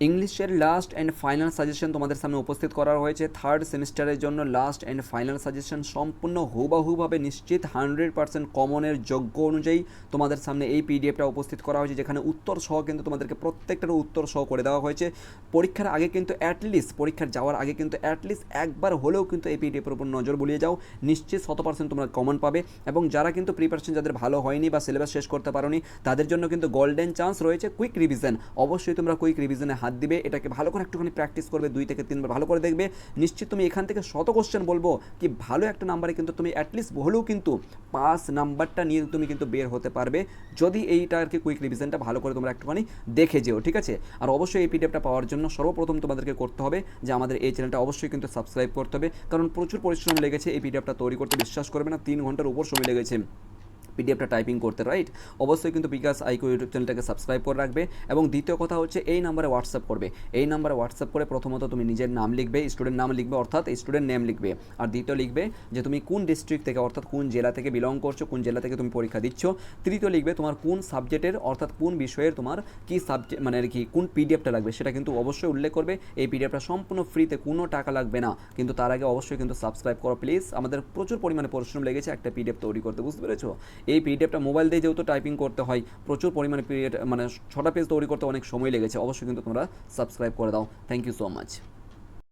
ইংলিশের last and final suggestion তোমাদের সামনে উপস্থিত করা হয়েছে। থার্ড সেমিস্টারের জন্য লাস্ট অ্যান্ড ফাইনাল সাজেশন সম্পূর্ণ হুবাহুভাবে নিশ্চিত 100% কমনের যোগ্য অনুযায়ী তোমাদের সামনে এই পিডিএফটা উপস্থিত করা হয়েছে, যেখানে উত্তর সহ কিন্তু তোমাদেরকে প্রত্যেকটার উত্তর সহ করে দেওয়া হয়েছে। পরীক্ষার আগে কিন্তু অ্যাটলিস্ট, পরীক্ষার যাওয়ার আগে কিন্তু অ্যাটলিস্ট একবার হলেও কিন্তু এই পিডিএফের উপর নজর বুলিয়ে যাও, নিশ্চিত 100% তোমরা কমন পাবে। এবং যারা কিন্তু প্রিপারেশন যাদের ভালো হয়নি বা সিলেবাস শেষ করতে পারোনি, তাদের জন্য কিন্তু গোল্ডেন চান্স রয়েছে কুইক রিভিশন। অবশ্যই তোমরা কুইক রিভিশনে হাত দিবে, এটাকে ভালো করে একটুখানি প্র্যাকটিস করবে, 2 থেকে 3 বার ভালো করে দেখবে, নিশ্চিত তুমি এখান থেকে শত কোশ্চেন বলবো কি ভালো একটা নাম্বারে কিন্তু তুমি অ্যাটলিস্ট হলেও কিন্তু পাস নাম্বারটা নিয়ে তুমি কিন্তু বের হতে পারবে, যদি এইটা আর কি কুইক রিভিশনটা ভালো করে তোমরা একটুখানি দেখে যেও, ঠিক আছে। আর অবশ্যই এই পিডিএফটা পাওয়ার জন্য সর্বপ্রথম তোমাদেরকে করতে হবে যে আমাদের এই চ্যানেলটা অবশ্যই কিন্তু সাবস্ক্রাইব করতে হবে, কারণ প্রচুর পরিশ্রম লেগেছে এই পিডিএফটা তৈরি করতে, বিশ্বাস করবে না 3 ঘন্টার উপর সময় লেগেছে পিডিএফটা টাইপিং করতে, রাইট। অবশ্যই কিন্তু বিকাশ আইকো ইউটিউব চ্যানেলটাকে সাবস্ক্রাইব করে রাখবে। এবং দ্বিতীয় কথা হচ্ছে এই নাম্বারে হোয়াটসঅ্যাপ করবে। এই নাম্বারে হোয়াটসঅ্যাপ করে প্রথমত তুমি নিজের নাম লিখবে, স্টুডেন্ট নাম লিখবে, অর্থাৎ স্টুডেন্ট নেম লিখবে। আর দ্বিতীয় লিখবে যে তুমি কোন ডিস্ট্রিক্ট থেকে, অর্থাৎ কোন জেলা থেকে বিলং করছো, কোন জেলা থেকে তুমি পরীক্ষা দিচ্ছ। তৃতীয় লিখবে তোমার কোন সাবজেক্টের, অর্থাৎ কোন বিষয়ের তোমার কি সাবজেক্ট মানে আর কি কোন পিডিএফটা লাগবে, সেটা কিন্তু অবশ্যই উল্লেখ করবে। এই পিডিএফটা সম্পূর্ণ ফ্রিতে, কোনো টাকা লাগবে না, কিন্তু তার আগে অবশ্যই কিন্তু সাবস্ক্রাইব করো প্লিজ। আমাদের প্রচুর পরিমাণে পরিশ্রম লেগেছে একটা পিডিএফ তৈরি করতে, বুঝতে পেরেছো। এই পিডিএফটা মোবাইল দিয়ে যেহেতু টাইপিং করতে হয়, প্রচুর পরিমাণে পিরিয়ড মানে 6টা পেজ তৈরি করতে অনেক সময় লেগেছে। অবশ্যই কিন্তু তোমরা সাবস্ক্রাইব করে দাও। Thank you so much.